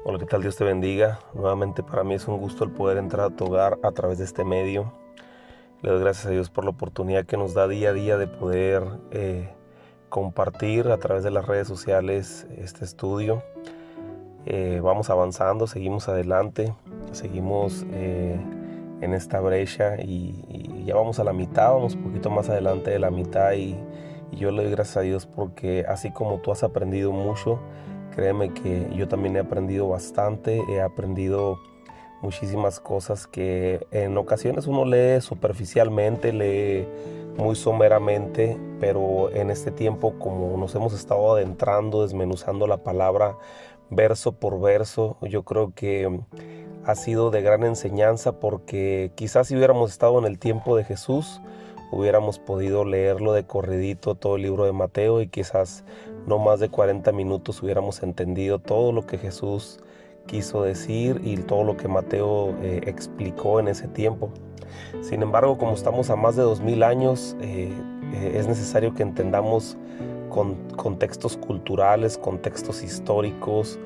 Hola, ¿qué tal? Dios te bendiga. Nuevamente para mí es un gusto el poder entrar a tu hogar a través de este medio. Le doy gracias a Dios por la oportunidad que nos da día a día de poder compartir a través de las redes sociales este estudio. Vamos avanzando, seguimos adelante, seguimos en esta brecha y ya vamos a la mitad, vamos un poquito más adelante de la mitad y yo le doy gracias a Dios porque así como tú has aprendido mucho, créeme que yo también he aprendido bastante, he aprendido muchísimas cosas que en ocasiones uno lee superficialmente, lee muy someramente, pero en este tiempo como nos hemos estado adentrando, desmenuzando la palabra verso por verso, yo creo que ha sido de gran enseñanza porque quizás si hubiéramos estado en el tiempo de Jesús, hubiéramos podido leerlo de corridito todo el libro de Mateo y quizás no más de 40 minutos hubiéramos entendido todo lo que Jesús quiso decir y todo lo que Mateo explicó en ese tiempo. Sin embargo, como estamos a más de 2000 años, es necesario que entendamos contextos culturales, contextos históricos,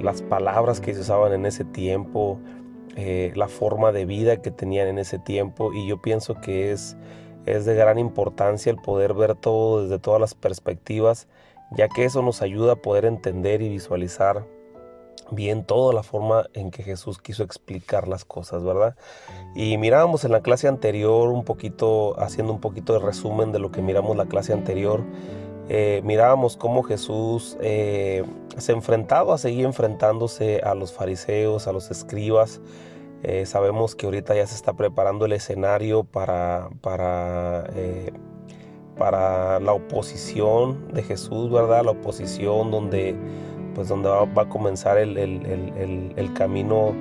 las palabras que se usaban en ese tiempo, la forma de vida que tenían en ese tiempo, y yo pienso que es de gran importancia el poder ver todo desde todas las perspectivas, ya que eso nos ayuda a poder entender y visualizar bien toda la forma en que Jesús quiso explicar las cosas, ¿verdad? Y mirábamos en la clase anterior un poquito, haciendo un poquito de resumen de lo que miramos la clase anterior, mirábamos cómo Jesús se enfrentaba, seguía enfrentándose a los fariseos, a los escribas. Sabemos que ahorita ya se está preparando el escenario para la oposición de Jesús, ¿verdad? La oposición donde, pues, donde va a comenzar el camino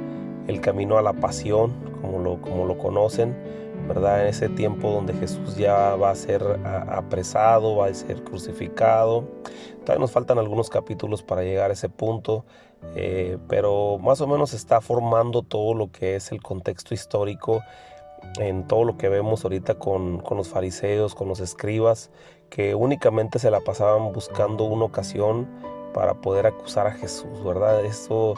a la pasión, como lo conocen, ¿verdad? En ese tiempo donde Jesús ya va a ser apresado, va a ser crucificado. Todavía nos faltan algunos capítulos para llegar a ese punto, pero más o menos se está formando todo lo que es el contexto histórico en todo lo que vemos ahorita con los fariseos, con los escribas, que únicamente se la pasaban buscando una ocasión para poder acusar a Jesús, ¿verdad? Esto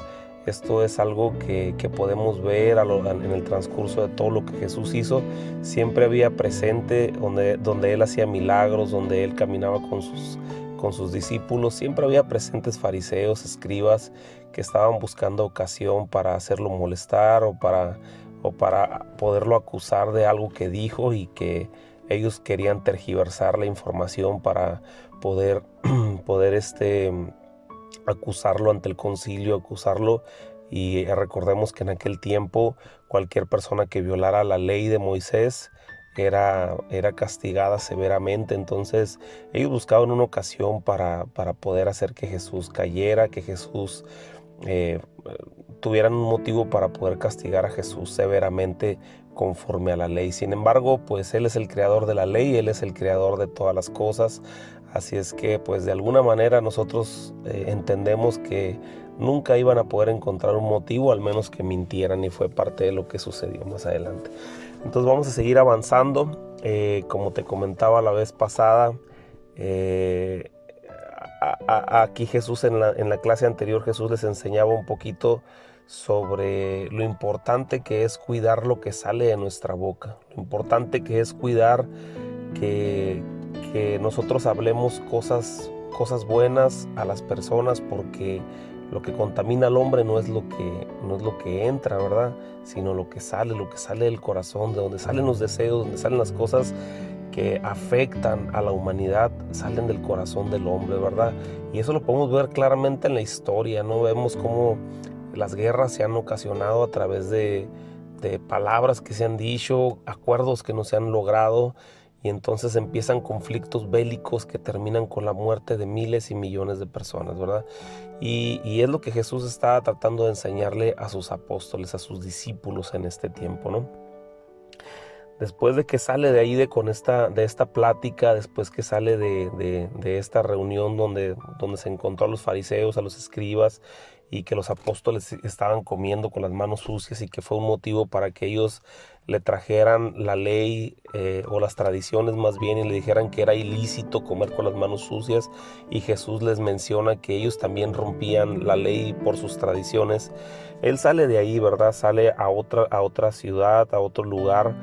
es algo que podemos ver en el transcurso de todo lo que Jesús hizo. Siempre había presente donde Él hacía milagros, donde Él caminaba con sus discípulos, siempre había presentes fariseos, escribas, que estaban buscando ocasión para hacerlo molestar o para poderlo acusar de algo que dijo, y que ellos querían tergiversar la información para poder, poder acusarlo ante el concilio, acusarlo. Y recordemos que en aquel tiempo cualquier persona que violara la ley de Moisés era castigada severamente. Entonces ellos buscaban una ocasión para poder hacer que Jesús cayera, que Jesús eh, tuvieran un motivo para poder castigar a Jesús severamente conforme a la ley. Sin embargo, pues Él es el creador de la ley, Él es el creador de todas las cosas. Así es que, pues de alguna manera nosotros entendemos que nunca iban a poder encontrar un motivo, al menos que mintieran, y fue parte de lo que sucedió más adelante. Entonces vamos a seguir avanzando. Como te comentaba la vez pasada, eh, aquí Jesús en la clase anterior, Jesús les enseñaba un poquito sobre lo importante que es cuidar lo que sale de nuestra boca, lo importante que es cuidar que, que nosotros hablemos cosas buenas a las personas, porque lo que contamina al hombre no es lo que entra, ¿verdad? Sino lo que sale del corazón, de donde salen los deseos, donde salen las cosas que afectan a la humanidad, salen del corazón del hombre, ¿verdad? Y eso lo podemos ver claramente en la historia, ¿no? Vemos cómo las guerras se han ocasionado a través de palabras que se han dicho, acuerdos que no se han logrado, y entonces empiezan conflictos bélicos que terminan con la muerte de miles y millones de personas, ¿verdad? Y es lo que Jesús está tratando de enseñarle a sus apóstoles, a sus discípulos en este tiempo, ¿no? después de que sale de ahí de esta plática, después que sale de esta reunión donde se encontró a los fariseos, a los escribas, y que los apóstoles estaban comiendo con las manos sucias, y que fue un motivo para que ellos le trajeran la ley o las tradiciones más bien, y le dijeran que era ilícito comer con las manos sucias, y Jesús les menciona que ellos también rompían la ley por sus tradiciones. Él sale de ahí, ¿verdad? Sale a otra ciudad, a otro lugar,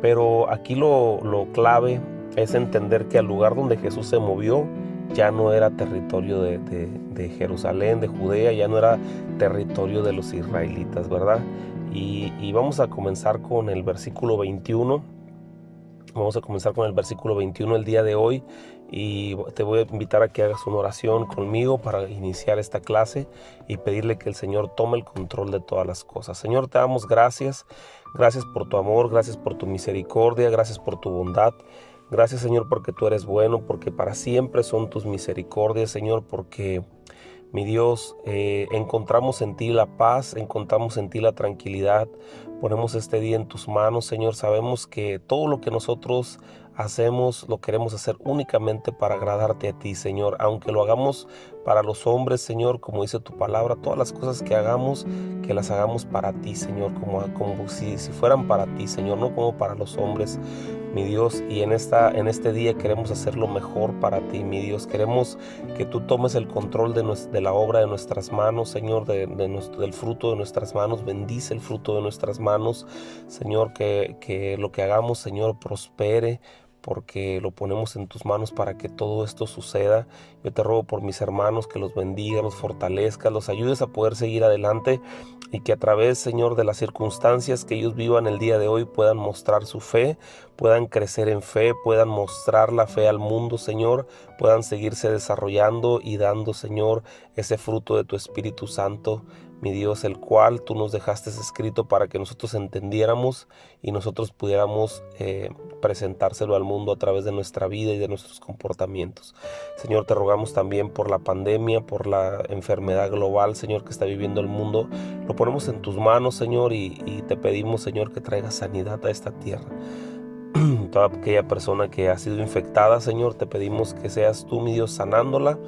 pero aquí lo clave es entender que al lugar donde Jesús se movió ya no era territorio de Jerusalén, de Judea, ya no era territorio de los israelitas, ¿verdad? Y vamos a comenzar con el versículo 21. Vamos a comenzar con el versículo 21 el día de hoy, y te voy a invitar a que hagas una oración conmigo para iniciar esta clase y pedirle que el Señor tome el control de todas las cosas. Señor, te damos gracias. Gracias por tu amor, gracias por tu misericordia, gracias por tu bondad. Gracias, Señor, porque tú eres bueno, porque para siempre son tus misericordias, Señor, porque, mi Dios, encontramos en ti la paz, encontramos en ti la tranquilidad. Ponemos este día en tus manos, Señor. Sabemos que todo lo que nosotros hacemos lo queremos hacer únicamente para agradarte a ti, Señor. Aunque lo hagamos para los hombres, Señor, como dice tu palabra, todas las cosas que hagamos, que las hagamos para ti, Señor, como si fueran para ti, Señor, no como para los hombres, mi Dios. Y en este día queremos hacer lo mejor para ti, mi Dios. Queremos que tú tomes el control de la obra de nuestras manos, Señor, del fruto de nuestras manos. Bendice el fruto de nuestras manos, Señor, que lo que hagamos, Señor, prospere, porque lo ponemos en tus manos para que todo esto suceda. Yo te ruego por mis hermanos, que los bendiga, los fortalezca, los ayudes a poder seguir adelante, y que a través, Señor, de las circunstancias que ellos vivan el día de hoy puedan mostrar su fe, puedan crecer en fe, puedan mostrar la fe al mundo, Señor, puedan seguirse desarrollando y dando, Señor, ese fruto de tu Espíritu Santo, mi Dios, el cual tú nos dejaste escrito para que nosotros entendiéramos y nosotros pudiéramos presentárselo al mundo a través de nuestra vida y de nuestros comportamientos. Señor, te rogamos también por la pandemia, por la enfermedad global, Señor, que está viviendo el mundo. Lo ponemos en tus manos, Señor, y te pedimos, Señor, que traiga sanidad a esta tierra. Toda aquella persona que ha sido infectada, Señor, te pedimos que seas tú, mi Dios, sanándola,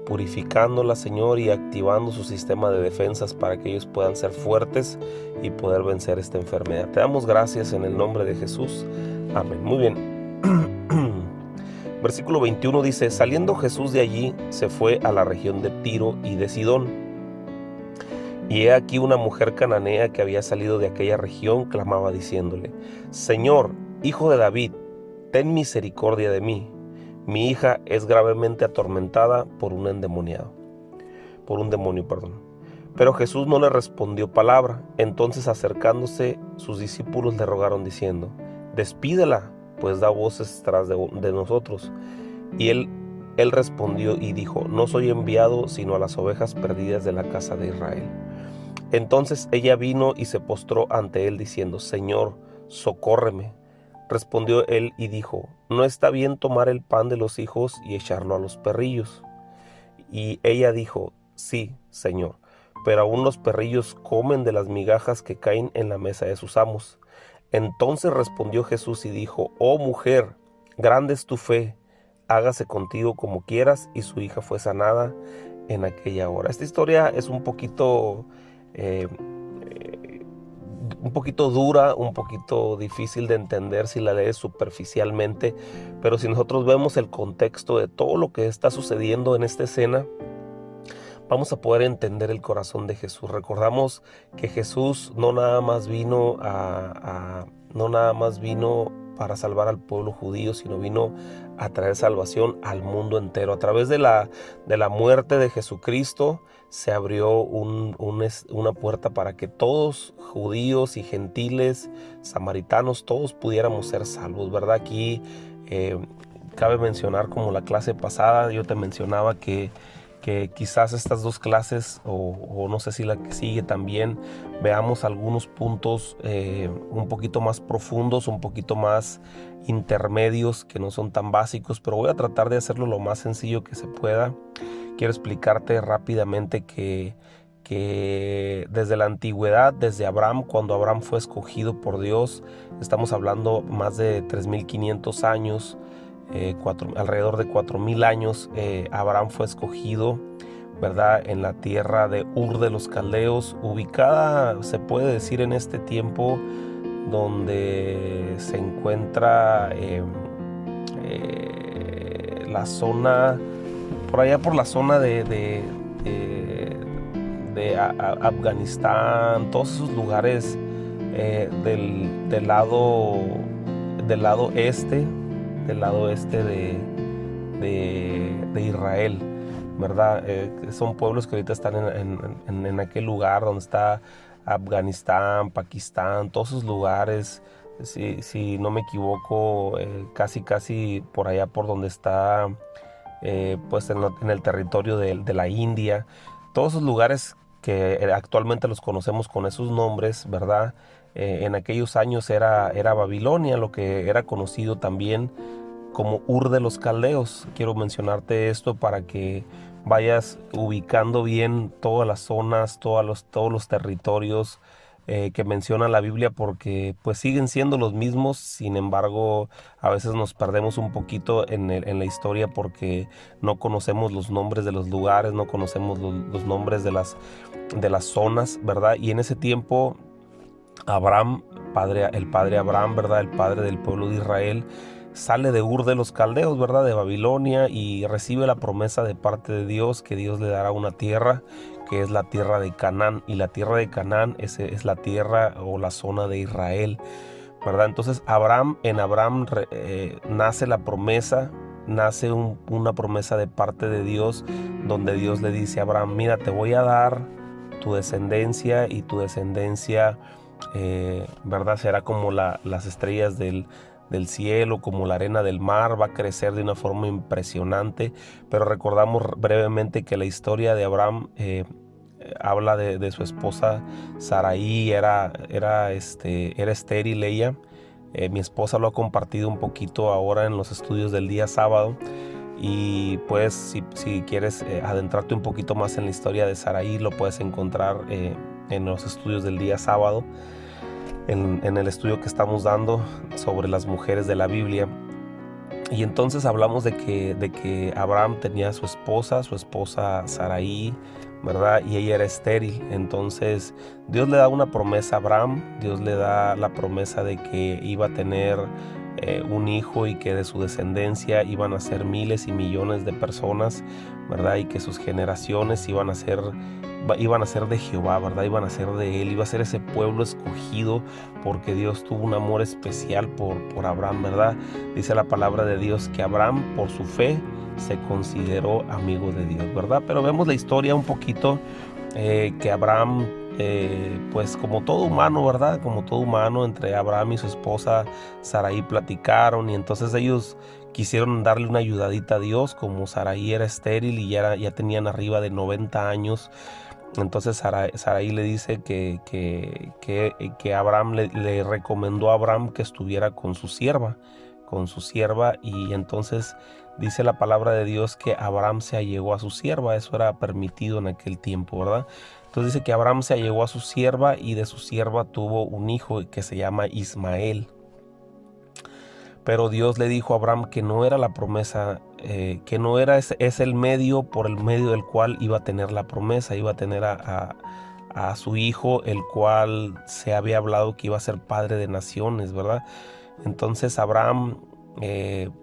purificándola, Señor, y activando su sistema de defensas para que ellos puedan ser fuertes y poder vencer esta enfermedad. Te damos gracias en el nombre de Jesús. Amén. Muy bien. Versículo 21 dice: saliendo Jesús de allí, se fue a la región de Tiro y de Sidón. Y he aquí una mujer cananea que había salido de aquella región clamaba diciéndole: Señor, Hijo de David, ten misericordia de mí. Mi hija es gravemente atormentada por un demonio. Pero Jesús no le respondió palabra. Entonces, acercándose, sus discípulos le rogaron diciendo: despídela, pues da voces tras de nosotros. Y él respondió y dijo: no soy enviado sino a las ovejas perdidas de la casa de Israel. Entonces ella vino y se postró ante él diciendo: Señor, socórreme. Respondió él y dijo: no está bien tomar el pan de los hijos y echarlo a los perrillos. Y ella dijo: sí, Señor, pero aún los perrillos comen de las migajas que caen en la mesa de sus amos. Entonces respondió Jesús y dijo: oh mujer, grande es tu fe, hágase contigo como quieras. Y su hija fue sanada en aquella hora. Esta historia es un poquito dura, un poquito difícil de entender si la lees superficialmente, pero si nosotros vemos el contexto de todo lo que está sucediendo en esta escena, vamos a poder entender el corazón de Jesús. Recordamos que Jesús no nada más vino para salvar al pueblo judío, sino vino a traer salvación al mundo entero. A través de la muerte de Jesucristo se abrió una puerta para que todos, judíos y gentiles, samaritanos, todos pudiéramos ser salvos, ¿verdad? Aquí cabe mencionar, como la clase pasada, yo te mencionaba que quizás estas dos clases, o no sé si la que sigue también, veamos algunos puntos un poquito más profundos, un poquito más intermedios, que no son tan básicos, pero voy a tratar de hacerlo lo más sencillo que se pueda. Quiero explicarte rápidamente que que desde la antigüedad, desde Abraham, cuando Abraham fue escogido por Dios, estamos hablando más de 3500 años, alrededor de 4000 años, Abraham fue escogido, ¿verdad?, en la tierra de Ur de los Caldeos, ubicada, se puede decir, en este tiempo donde se encuentra la zona, por allá por la zona de Afganistán, todos esos lugares del lado este, de Israel, ¿verdad? Son pueblos que ahorita están en aquel lugar donde está Afganistán, Pakistán, todos esos lugares. Si no me equivoco, casi por allá por donde está, pues en el territorio de la India, todos esos lugares que actualmente los conocemos con esos nombres, ¿verdad? En aquellos años era Babilonia, lo que era conocido también como Ur de los Caldeos. Quiero mencionarte esto para que vayas ubicando bien todas las zonas, todos los territorios que menciona la Biblia, porque pues siguen siendo los mismos. Sin embargo, a veces nos perdemos un poquito en la historia porque no conocemos los nombres de los lugares, no conocemos los nombres de las zonas, ¿verdad? Y en ese tiempo Abraham, el padre Abraham, ¿verdad?, el padre del pueblo de Israel, sale de Ur de los Caldeos, ¿verdad?, de Babilonia, y recibe la promesa de parte de Dios que Dios le dará una tierra, que es la tierra de Canaán, y la tierra de Canaán es la tierra o la zona de Israel, ¿verdad? Entonces en Abraham nace la promesa, nace una promesa de parte de Dios, donde Dios le dice a Abraham: mira, te voy a dar tu descendencia, y tu descendencia, ¿verdad?, será como las estrellas del cielo, como la arena del mar, va a crecer de una forma impresionante. Pero recordamos brevemente que la historia de Abraham habla de su esposa Saraí. Era estéril ella. Mi esposa lo ha compartido un poquito ahora en los estudios del día sábado. Y pues si quieres adentrarte un poquito más en la historia de Saraí, lo puedes encontrar en los estudios del día sábado, en el estudio que estamos dando sobre las mujeres de la Biblia. Y entonces hablamos de que Abraham tenía a su esposa Saraí, ¿verdad? Y ella era estéril. Entonces Dios le da una promesa a Abraham. Dios le da la promesa de que iba a tener un hijo, y que de su descendencia iban a ser miles y millones de personas, ¿verdad? Y que sus generaciones iban a ser de Jehová, ¿verdad? Iban a ser de él, iba a ser ese pueblo escogido, porque Dios tuvo un amor especial por Abraham, ¿verdad? Dice la palabra de Dios que Abraham, por su fe, se consideró amigo de Dios, ¿verdad? Pero vemos la historia un poquito, que Abraham, pues como todo humano, ¿verdad? Como todo humano, entre Abraham y su esposa Saraí platicaron, y entonces ellos quisieron darle una ayudadita a Dios. Como Saraí era estéril y ya tenían arriba de 90 años, entonces Saraí le dice que Abraham le recomendó a Abraham que estuviera con su sierva, y entonces dice la palabra de Dios que Abraham se allegó a su sierva. Eso era permitido en aquel tiempo, ¿verdad? Entonces dice que Abraham se allegó a su sierva, y de su sierva tuvo un hijo que se llama Ismael. Pero Dios le dijo a Abraham que no era la promesa, que no era es el medio por el medio del cual iba a tener la promesa. Iba a tener a su hijo, el cual se había hablado que iba a ser padre de naciones, ¿verdad? Entonces Abraham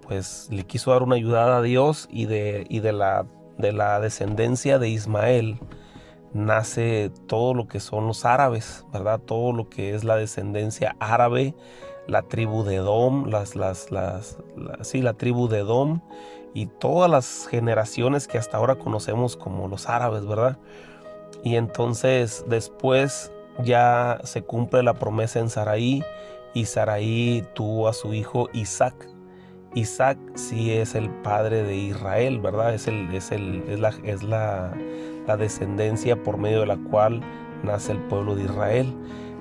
pues le quiso dar una ayudada a Dios, y de la descendencia de Ismael nace todo lo que son los árabes, ¿verdad? Todo lo que es la descendencia árabe, la tribu de Edom, la tribu de Edom, y todas las generaciones que hasta ahora conocemos como los árabes, ¿verdad? Y entonces después ya se cumple la promesa en Saraí, y Saraí tuvo a su hijo Isaac. Isaac sí es el padre de Israel, ¿verdad? Es la descendencia por medio de la cual nace el pueblo de Israel.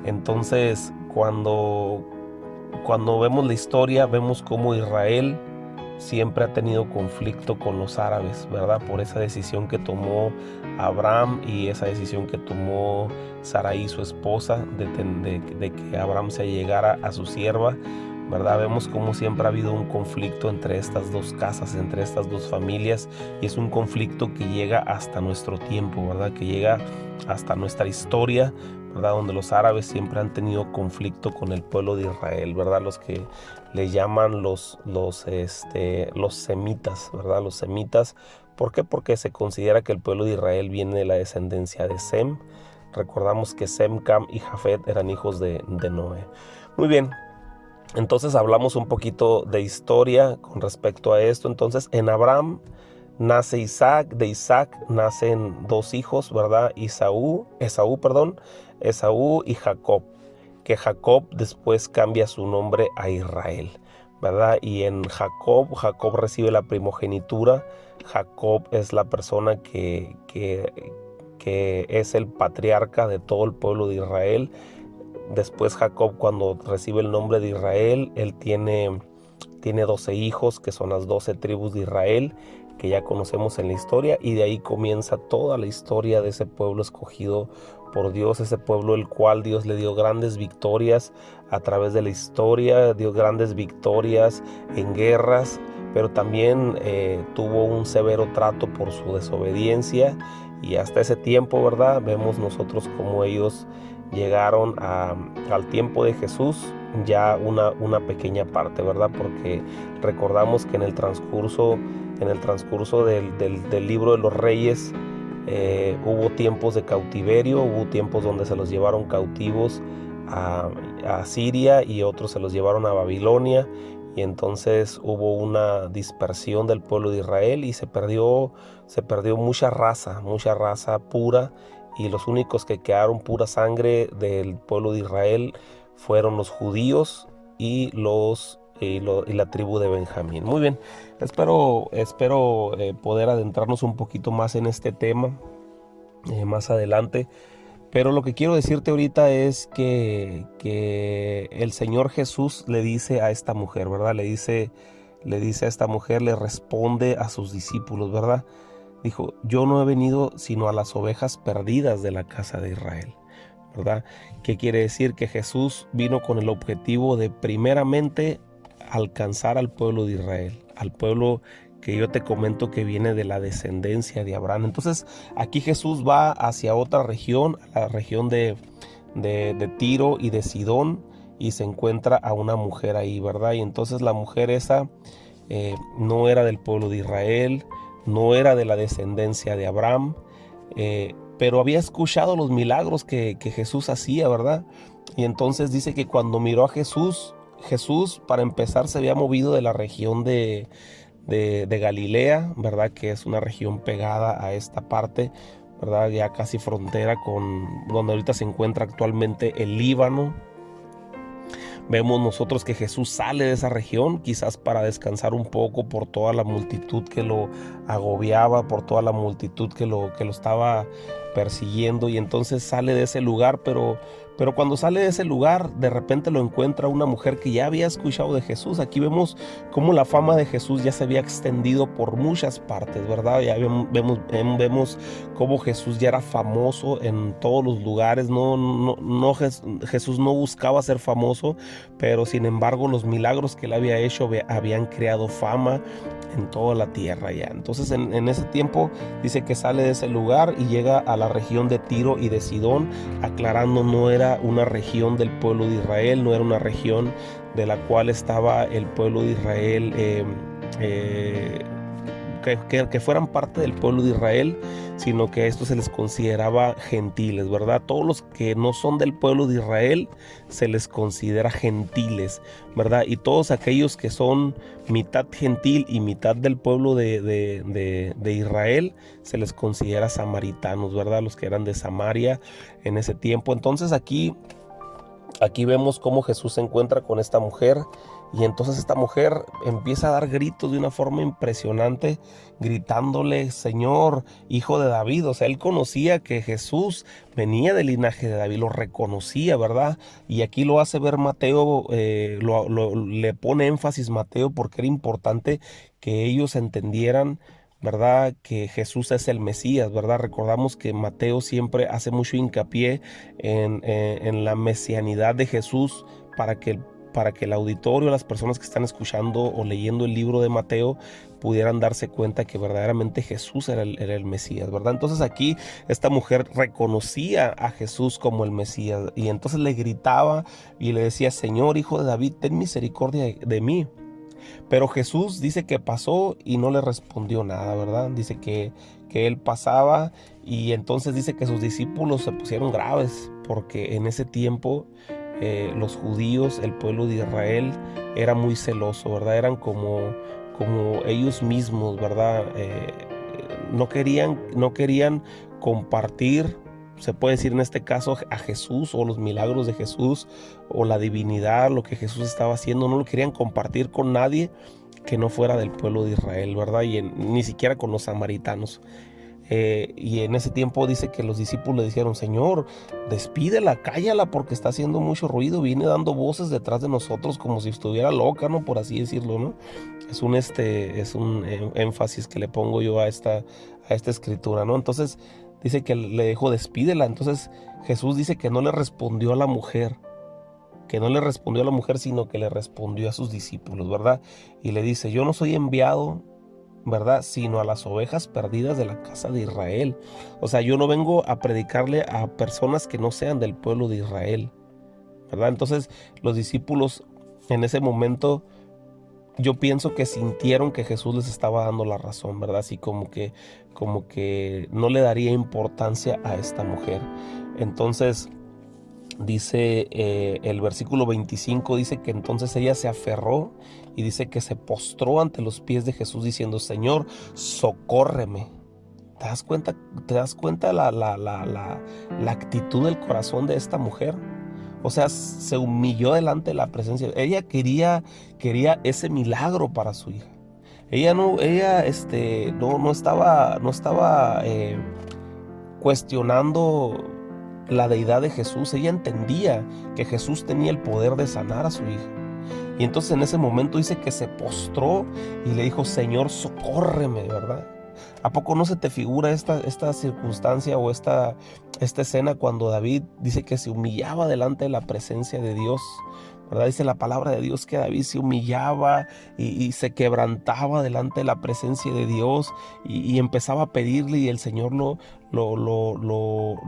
Entonces, cuando vemos la historia, vemos cómo Israel siempre ha tenido conflicto con los árabes, ¿verdad? Por esa decisión que tomó Abraham y esa decisión que tomó Sarai, su esposa, de que Abraham se llegara a su sierva, ¿verdad? Vemos como siempre ha habido un conflicto entre estas dos casas, entre estas dos familias, y es un conflicto que llega hasta nuestro tiempo, ¿verdad? Que llega hasta nuestra historia, ¿verdad? Donde los árabes siempre han tenido conflicto con el pueblo de Israel, ¿verdad? Los que le llaman los semitas, ¿verdad? Los semitas. ¿Por qué? Porque se considera que el pueblo de Israel viene de la descendencia de Sem. Recordamos que Sem, Cam y Jafet eran hijos de Noé. Muy bien. Entonces hablamos un poquito de historia con respecto a esto. Entonces en Abraham nace Isaac, de Isaac nacen dos hijos, ¿verdad? Esaú y Jacob, que Jacob después cambia su nombre a Israel, ¿verdad? Y en Jacob recibe la primogenitura. Jacob es la persona que es el patriarca de todo el pueblo de Israel. Después Jacob, cuando recibe el nombre de Israel, él tiene 12 hijos, que son las 12 tribus de Israel, que ya conocemos en la historia, y de ahí comienza toda la historia de ese pueblo escogido por Dios, ese pueblo el cual Dios le dio grandes victorias a través de la historia, dio grandes victorias en guerras, pero también tuvo un severo trato por su desobediencia, y hasta ese tiempo, ¿verdad? Vemos nosotros cómo ellos llegaron al tiempo de Jesús, ya una pequeña parte, ¿verdad? Porque recordamos que en el transcurso del libro de los Reyes hubo tiempos de cautiverio, hubo tiempos donde se los llevaron cautivos a Siria y otros se los llevaron a Babilonia, y entonces hubo una dispersión del pueblo de Israel y se perdió mucha raza pura, y los únicos que quedaron pura sangre del pueblo de Israel fueron los judíos y la tribu de Benjamín. Muy bien, espero poder adentrarnos un poquito más en este tema más adelante, pero lo que quiero decirte ahorita es que el Señor Jesús le dice a esta mujer, ¿verdad? Le dice a esta mujer, le responde a sus discípulos, ¿verdad? Dijo, yo no he venido sino a las ovejas perdidas de la casa de Israel, ¿verdad? ¿Qué quiere decir? Que Jesús vino con el objetivo de primeramente alcanzar al pueblo de Israel, al pueblo que yo te comento que viene de la descendencia de Abraham. Entonces aquí Jesús va hacia otra región, a la región de Tiro y de Sidón, y se encuentra a una mujer ahí, ¿verdad? Y entonces la mujer esa no era del pueblo de Israel, no era de la descendencia de Abraham, pero había escuchado los milagros que Jesús hacía, ¿verdad? Y entonces dice que cuando miró a Jesús, para empezar se había movido de la región de Galilea, ¿verdad? Que es una región pegada a esta parte, ¿verdad? Ya casi frontera con donde ahorita se encuentra actualmente el Líbano. Vemos nosotros que Jesús sale de esa región, quizás para descansar un poco por toda la multitud que lo agobiaba, por toda la multitud que lo estaba persiguiendo, y entonces sale de ese lugar, pero cuando sale de ese lugar, de repente lo encuentra una mujer que ya había escuchado de Jesús. Aquí vemos cómo la fama de Jesús ya se había extendido por muchas partes, ¿verdad? Ya vemos cómo Jesús ya era famoso en todos los lugares. Jesús no buscaba ser famoso, pero sin embargo los milagros que él había hecho habían creado fama en toda la tierra ya. Entonces en ese tiempo dice que sale de ese lugar y llega a la región de Tiro y de Sidón, aclarando, no era una región del pueblo de Israel, no era una región de la cual estaba el pueblo de Israel, que fueran parte del pueblo de Israel, sino que a estos se les consideraba gentiles, ¿verdad? Todos los que no son del pueblo de Israel se les considera gentiles, ¿verdad? Y todos aquellos que son mitad gentil y mitad del pueblo de Israel se les considera samaritanos, ¿verdad? Los que eran de Samaria en ese tiempo. Entonces aquí vemos cómo Jesús se encuentra con esta mujer Y entonces esta mujer empieza a dar gritos de una forma impresionante, gritándole: Señor, hijo de David. O sea, él conocía que Jesús venía del linaje de David, lo reconocía, ¿verdad? Y aquí lo hace ver Mateo, le pone énfasis Mateo, porque era importante que ellos entendieran, ¿verdad?, que Jesús es el Mesías, ¿verdad? Recordamos que Mateo siempre hace mucho hincapié en la mesianidad de Jesús, para que el auditorio, las personas que están escuchando o leyendo el libro de Mateo, pudieran darse cuenta que verdaderamente Jesús era el Mesías, ¿verdad? Entonces aquí esta mujer reconocía a Jesús como el Mesías, y entonces le gritaba y le decía: Señor, hijo de David, ten misericordia de mí. Pero Jesús dice que pasó y no le respondió nada, ¿verdad? Dice que él pasaba, y entonces dice que sus discípulos se pusieron graves, porque en ese tiempo los judíos, el pueblo de Israel, era muy celoso, ¿verdad? Eran como ellos mismos, ¿verdad? No querían compartir, se puede decir en este caso, a Jesús, o los milagros de Jesús, o la divinidad, lo que Jesús estaba haciendo. No lo querían compartir con nadie que no fuera del pueblo de Israel, ¿verdad? Y ni siquiera con los samaritanos. Y en ese tiempo dice que los discípulos le dijeron: Señor, despídela, cállala, porque está haciendo mucho ruido, viene dando voces detrás de nosotros como si estuviera loca, ¿no? Por así decirlo, ¿no? Es un énfasis que le pongo yo a esta escritura, ¿no? Entonces dice que le dijo: despídela. Entonces Jesús dice que no le respondió a la mujer, sino que le respondió a sus discípulos, ¿verdad? Y le dice: yo no soy enviado, ¿verdad?, sino a las ovejas perdidas de la casa de Israel. O sea, yo no vengo a predicarle a personas que no sean del pueblo de Israel, ¿verdad? Entonces los discípulos en ese momento, yo pienso que sintieron que Jesús les estaba dando la razón, ¿verdad? Así como que no le daría importancia a esta mujer. Entonces dice el versículo 25, dice que entonces ella se aferró y dice que se postró ante los pies de Jesús diciendo: Señor, socórreme. ¿Te das cuenta la actitud del corazón de esta mujer? O sea, se humilló delante de la presencia. Ella quería ese milagro para su hija. Ella no estaba cuestionando la deidad de Jesús. Ella entendía que Jesús tenía el poder de sanar a su hija. Y entonces en ese momento dice que se postró y le dijo: Señor, socórreme, ¿verdad? ¿A poco no se te figura esta circunstancia o esta escena cuando David dice que se humillaba delante de la presencia de Dios? ¿Verdad? Dice la palabra de Dios que David se humillaba y se quebrantaba delante de la presencia de Dios, y empezaba a pedirle, y el Señor lo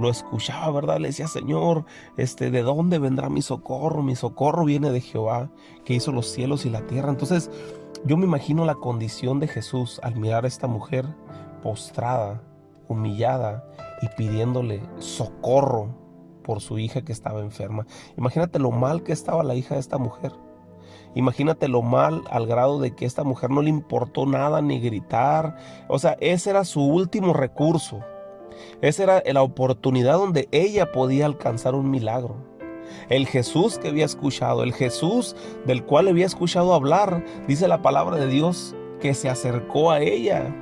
escuchaba, ¿verdad? Le decía: Señor, ¿de dónde vendrá mi socorro? Mi socorro viene de Jehová, que hizo los cielos y la tierra. Entonces yo me imagino la condición de Jesús al mirar a esta mujer postrada, humillada y pidiéndole socorro por su hija que estaba enferma. Imagínate lo mal que estaba la hija de esta mujer. Imagínate lo mal al grado de que a esta mujer no le importó nada ni gritar. O sea, ese era su último recurso. Esa era la oportunidad donde ella podía alcanzar un milagro. El Jesús que había escuchado, el Jesús del cual había escuchado hablar, dice la palabra de Dios que se acercó a ella.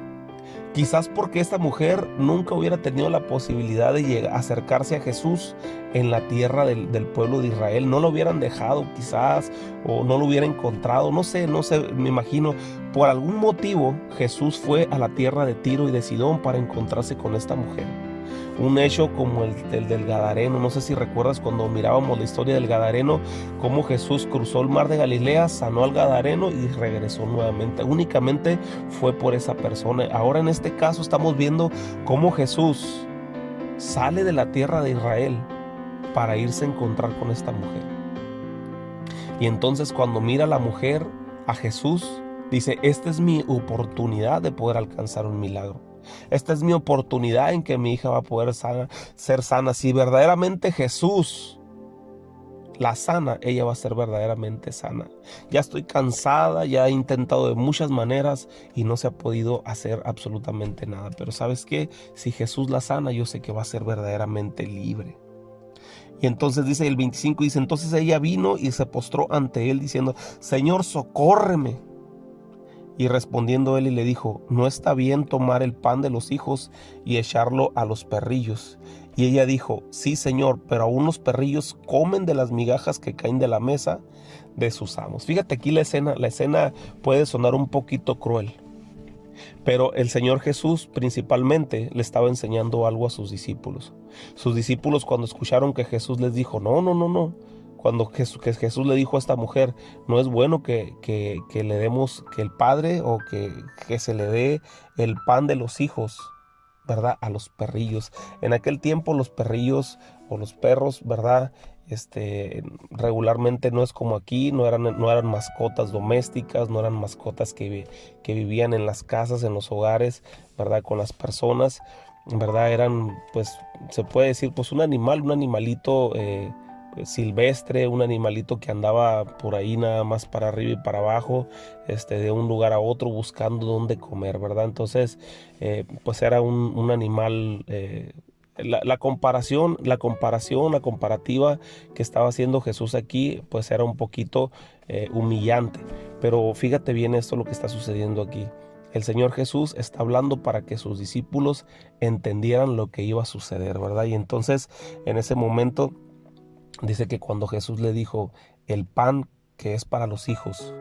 Quizás porque esta mujer nunca hubiera tenido la posibilidad de acercarse a Jesús en la tierra del pueblo de Israel. No lo hubieran dejado quizás, o no lo hubiera encontrado. No sé, me imagino. Por algún motivo Jesús fue a la tierra de Tiro y de Sidón para encontrarse con esta mujer. Un hecho como el del Gadareno. No sé si recuerdas cuando mirábamos la historia del Gadareno, cómo Jesús cruzó el mar de Galilea, sanó al Gadareno y regresó nuevamente. Únicamente fue por esa persona. Ahora en este caso estamos viendo cómo Jesús sale de la tierra de Israel para irse a encontrar con esta mujer. Y entonces cuando mira a la mujer, a Jesús, dice: esta es mi oportunidad de poder alcanzar un milagro. Esta es mi oportunidad en que mi hija va a poder ser sana. Si verdaderamente Jesús la sana, ella va a ser verdaderamente sana. Ya estoy cansada, ya he intentado de muchas maneras y no se ha podido hacer absolutamente nada. Pero ¿sabes qué? Si Jesús la sana, yo sé que va a ser verdaderamente libre. Y entonces dice el 25, dice, entonces ella vino y se postró ante él diciendo, Señor, socórreme. Y respondiendo él y le dijo, no está bien tomar el pan de los hijos y echarlo a los perrillos. Y ella dijo, sí, Señor, pero aún los perrillos comen de las migajas que caen de la mesa de sus amos. Fíjate aquí la escena puede sonar un poquito cruel, pero el Señor Jesús principalmente le estaba enseñando algo a sus discípulos. Sus discípulos, cuando escucharon que Jesús les dijo, no, no, no, no, cuando Jesús le dijo a esta mujer, no es bueno que le demos, que el padre o que se le dé el pan de los hijos, ¿verdad? A los perrillos. En aquel tiempo los perrillos o los perros, ¿verdad? Regularmente no es como aquí, no eran mascotas domésticas, no eran mascotas que vivían en las casas, en los hogares, ¿verdad? Con las personas, ¿verdad? Eran, pues, se puede decir, pues un animalito silvestre, un animalito que andaba por ahí nada más para arriba y para abajo, de un lugar a otro buscando dónde comer, ¿verdad? Entonces, pues era un animal. La comparativa que estaba haciendo Jesús aquí, pues era un poquito humillante. Pero fíjate bien esto lo que está sucediendo aquí. El Señor Jesús está hablando para que sus discípulos entendieran lo que iba a suceder, ¿verdad? Y entonces, en ese momento, dice que cuando Jesús le dijo, el pan que es para los hijos,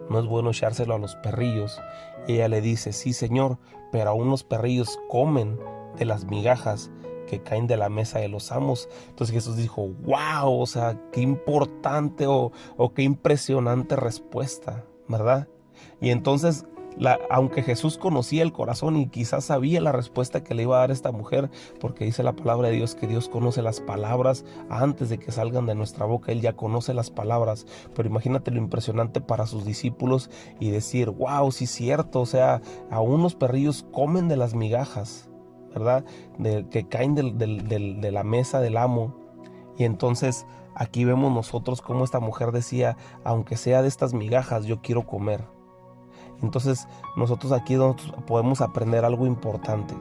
no es bueno echárselo a los perrillos. Y ella le dice, sí, Señor, pero aún los perrillos comen de las migajas que caen de la mesa de los amos. Entonces Jesús dijo, wow, o sea, qué importante o qué impresionante respuesta, ¿verdad? Y entonces, aunque Jesús conocía el corazón y quizás sabía la respuesta que le iba a dar esta mujer, porque dice la palabra de Dios que Dios conoce las palabras antes de que salgan de nuestra boca, Él ya conoce las palabras, pero imagínate lo impresionante para sus discípulos y decir, wow, sí es cierto, o sea, aún los perrillos comen de las migajas, ¿verdad? Que caen de la mesa del amo. Y entonces aquí vemos nosotros cómo esta mujer decía, aunque sea de estas migajas, yo quiero comer. Entonces nosotros aquí podemos aprender algo importante,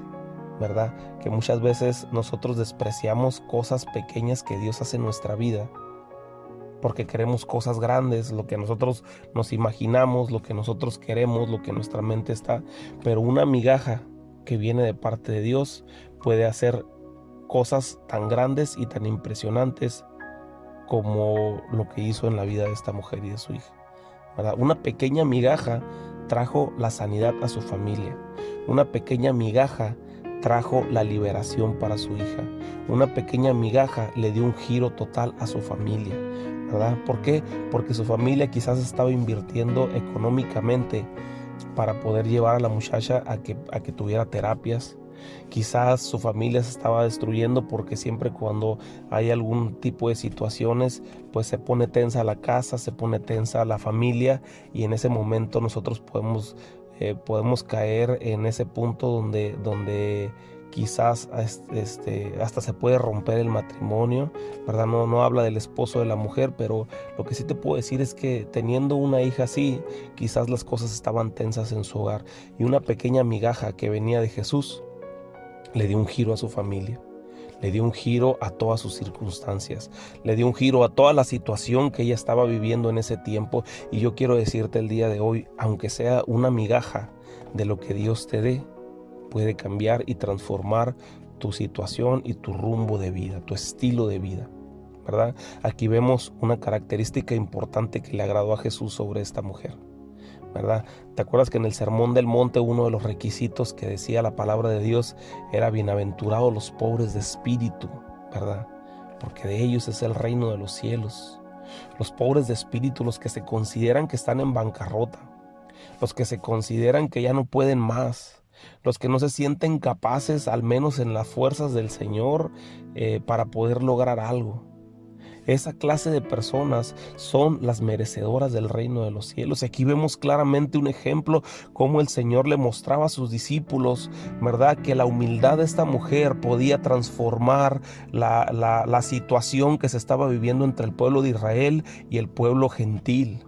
¿verdad? Que muchas veces nosotros despreciamos cosas pequeñas que Dios hace en nuestra vida porque queremos cosas grandes, lo que nosotros nos imaginamos, lo que nosotros queremos, lo que nuestra mente está. Pero una migaja que viene de parte de Dios puede hacer cosas tan grandes y tan impresionantes como lo que hizo en la vida de esta mujer y de su hija, ¿verdad? Una pequeña migaja trajo la sanidad a su familia. Una pequeña migaja trajo la liberación para su hija. Una pequeña migaja le dio un giro total a su familia, ¿verdad? ¿Por qué? Porque su familia quizás estaba invirtiendo económicamente para poder llevar a la muchacha a que tuviera terapias. Quizás su familia se estaba destruyendo porque siempre cuando hay algún tipo de situaciones, pues se pone tensa la casa, se pone tensa la familia, y en ese momento nosotros podemos caer en ese punto donde quizás hasta se puede romper el matrimonio, ¿verdad? No habla del esposo de la mujer, pero lo que sí te puedo decir es que teniendo una hija así, quizás las cosas estaban tensas en su hogar, y una pequeña migaja que venía de Jesús le dio un giro a su familia, le dio un giro a todas sus circunstancias, le dio un giro a toda la situación que ella estaba viviendo en ese tiempo. Y yo quiero decirte el día de hoy, aunque sea una migaja de lo que Dios te dé, puede cambiar y transformar tu situación y tu rumbo de vida, tu estilo de vida, ¿verdad? Aquí vemos una característica importante que le agradó a Jesús sobre esta mujer, ¿verdad? ¿Te acuerdas que en el Sermón del Monte uno de los requisitos que decía la palabra de Dios era bienaventurados los pobres de espíritu, ¿verdad? Porque de ellos es el reino de los cielos. Los pobres de espíritu, los que se consideran que están en bancarrota, los que se consideran que ya no pueden más, los que no se sienten capaces, al menos en las fuerzas del Señor, para poder lograr algo. Esa clase de personas son las merecedoras del reino de los cielos. Aquí vemos claramente un ejemplo cómo el Señor le mostraba a sus discípulos, ¿verdad? Que la humildad de esta mujer podía transformar la situación que se estaba viviendo entre el pueblo de Israel y el pueblo gentil.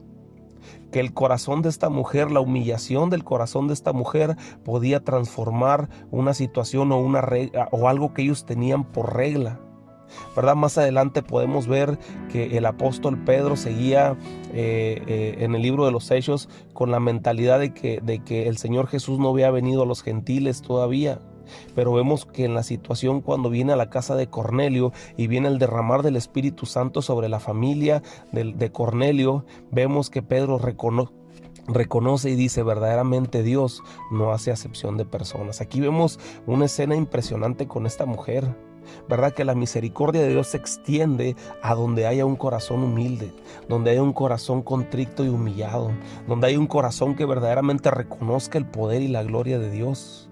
Que el corazón de esta mujer, la humillación del corazón de esta mujer podía transformar una situación o algo que ellos tenían por regla. ¿verdad? Más adelante podemos ver que el apóstol Pedro seguía en el libro de los Hechos con la mentalidad de que el Señor Jesús no había venido a los gentiles todavía. Pero vemos que en la situación cuando viene a la casa de Cornelio y viene el derramar del Espíritu Santo sobre la familia de Cornelio, vemos que Pedro reconoce y dice: verdaderamente Dios no hace acepción de personas. Aquí vemos una escena impresionante con esta mujer, ¿verdad? Que la misericordia de Dios se extiende a donde haya un corazón humilde, donde haya un corazón contrito y humillado, donde haya un corazón que verdaderamente reconozca el poder y la gloria de Dios.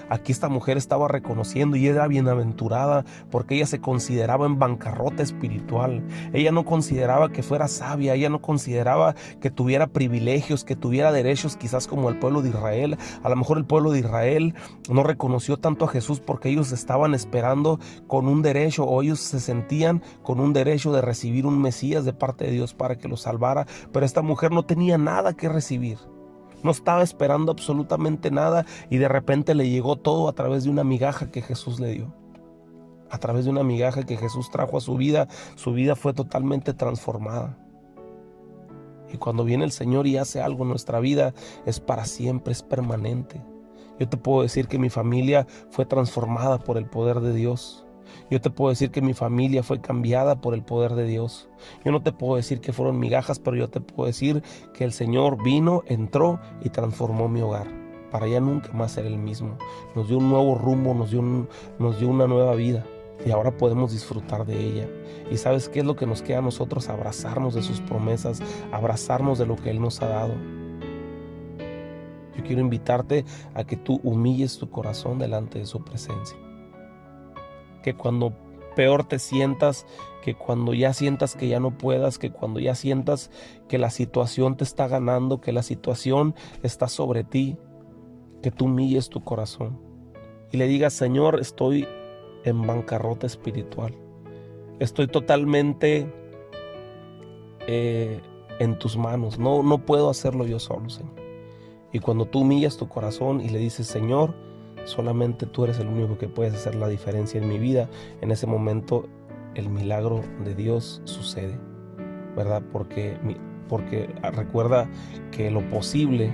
Aquí esta mujer estaba reconociendo y era bienaventurada porque ella se consideraba en bancarrota espiritual. Ella no consideraba que fuera sabia, ella no consideraba que tuviera privilegios, que tuviera derechos quizás como el pueblo de Israel. A lo mejor el pueblo de Israel no reconoció tanto a Jesús porque ellos estaban esperando con un derecho, o ellos se sentían con un derecho de recibir un Mesías de parte de Dios para que los salvara. Pero esta mujer no tenía nada que recibir. No estaba esperando absolutamente nada y de repente le llegó todo a través de una migaja que Jesús le dio. A través de una migaja que Jesús trajo a su vida fue totalmente transformada. Y cuando viene el Señor y hace algo en nuestra vida, es para siempre, es permanente. Yo te puedo decir que mi familia fue transformada por el poder de Dios. Yo te puedo decir que mi familia fue cambiada por el poder de Dios. Yo no te puedo decir que fueron migajas, pero yo te puedo decir que el Señor vino, entró y transformó mi hogar para ya nunca más ser el mismo. Nos dio un nuevo rumbo, nos dio una nueva vida y ahora podemos disfrutar de ella. ¿Y sabes qué es lo que nos queda a nosotros? Abrazarnos de sus promesas, abrazarnos de lo que Él nos ha dado. Yo quiero invitarte a que tú humilles tu corazón delante de su presencia. Que cuando peor te sientas, que cuando ya sientas que ya no puedas, que cuando ya sientas que la situación te está ganando, que la situación está sobre ti, que tú humilles tu corazón y le digas: Señor, estoy en bancarrota espiritual. Estoy totalmente en tus manos. No puedo hacerlo yo solo, Señor. Y cuando tú humillas tu corazón y le dices: Señor, solamente tú eres el único que puedes hacer la diferencia en mi vida, en ese momento el milagro de Dios sucede, ¿verdad? Porque recuerda que lo posible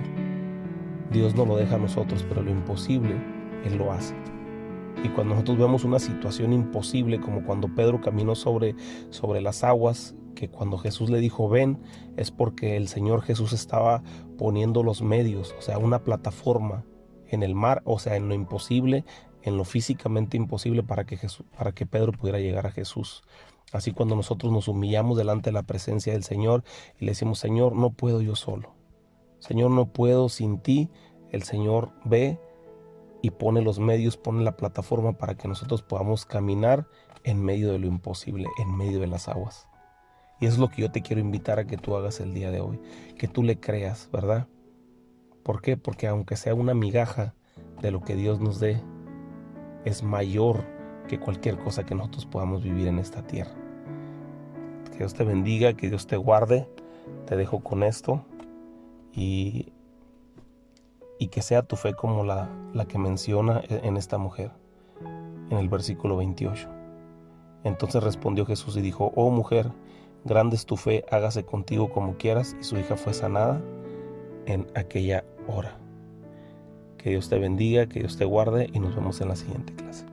Dios no lo deja a nosotros, pero lo imposible Él lo hace. Y cuando nosotros vemos una situación imposible, como cuando Pedro caminó sobre las aguas, que cuando Jesús le dijo ven, es porque el Señor Jesús estaba poniendo los medios, o sea, una plataforma en el mar, o sea, en lo imposible, en lo físicamente imposible para que Pedro pudiera llegar a Jesús. Así cuando nosotros nos humillamos delante de la presencia del Señor y le decimos: Señor, no puedo yo solo. Señor, no puedo sin ti. El Señor ve y pone los medios, pone la plataforma para que nosotros podamos caminar en medio de lo imposible, en medio de las aguas. Y eso es lo que yo te quiero invitar a que tú hagas el día de hoy, que tú le creas, ¿verdad? ¿Por qué? Porque aunque sea una migaja de lo que Dios nos dé, es mayor que cualquier cosa que nosotros podamos vivir en esta tierra. Que Dios te bendiga, que Dios te guarde. Te dejo con esto y que sea tu fe como la que menciona en esta mujer, en el versículo 28. Entonces respondió Jesús y dijo: oh mujer, grande es tu fe, hágase contigo como quieras. Y su hija fue sanada en aquella hora. Que Dios te bendiga, que Dios te guarde y nos vemos en la siguiente clase.